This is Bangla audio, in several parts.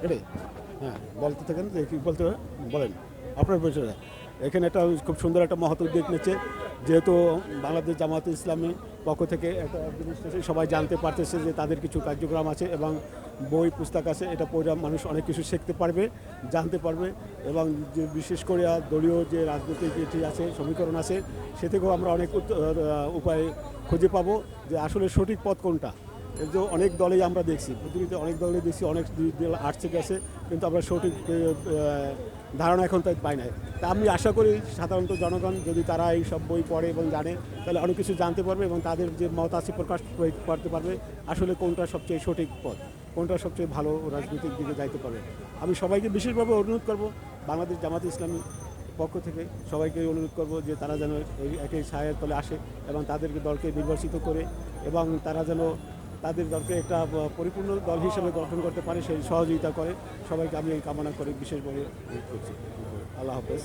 এটাই। হ্যাঁ, বলতে থাকেন যে কী বলতে হবে বলেন আপনার বিষয়ে। এখানে একটা খুব সুন্দর একটা মহৎ উদ্যোগ নিচ্ছে, যেহেতু বাংলাদেশ জামায়াতে ইসলামী পক্ষ থেকে একটা জিনিস আছে, সবাই জানতে পারতেছে যে তাদের কিছু কার্যক্রম আছে এবং বই পুস্তক আছে, এটা পড়ে মানুষ অনেক কিছু শিখতে পারবে, জানতে পারবে এবং যে বিশেষ করে দলীয় যে রাজনৈতিক যেটি আছে সমীকরণ আছে, সে থেকেও আমরা অনেক উপায় খুঁজে পাবো যে আসলে সঠিক পথ কোনটা। এই যে অনেক দলেই আমরা দেখছি, পৃথিবীতে অনেক দলে দেখছি, অনেক দল আসছে গেছে, কিন্তু আমরা সঠিক ধারণা এখন তাই পাই না। তা আমি আশা করি সাধারণত জনগণ যদি তারা এই সব বই পড়ে এবং জানে, তাহলে অনেক কিছু জানতে পারবে এবং তাদের যে মত আছে প্রকাশ করতে পারবে আসলে কোনটা সবচেয়ে সঠিক পথ, কোনটা সবচেয়ে ভালো রাজনৈতিক দিকে যাইতে পারে। আমি সবাইকে বিশেষভাবে অনুরোধ করব, বাংলাদেশ জামাত ইসলামী পক্ষ থেকে সবাইকে অনুরোধ করব যে তারা যেন এই একই ছায়ের তলে আসে এবং তাদেরকে দলকে নির্বাচিত করে এবং তারা যেন তাদের দলকে একটা পরিপূর্ণ দল হিসেবে গঠন করতে পারে, সেই সহযোগিতা করে। সবাইকে আমি এই কামনা করে বিশেষভাবে করছি। আল্লাহ হাফেজ,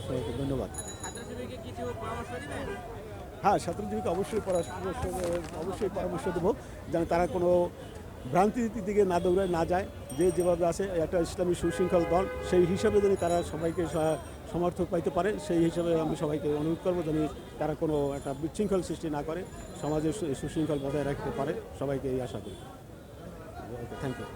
সবাইকে ধন্যবাদ। হ্যাঁ, ছাত্রজীবীকে অবশ্যই পরামর্শ দেবো যেন তারা কোনো ভ্রান্তির দিকে না দৌড়ায় না যায়, যে যেভাবে আছে একটা ইসলামী সুশৃঙ্খল দল, সেই হিসাবে যদি তারা সবাইকে সমর্থক পাইতে পারে, সেই হিসাবে আমি সবাইকে অনুরোধ করবো যেন তারা কোনো একটা বিশৃঙ্খল সৃষ্টি না করে, সমাজের সুশৃঙ্খল বজায় রাখতে পারে। সবাইকে এই আশা করি। ওকে, থ্যাংক ইউ।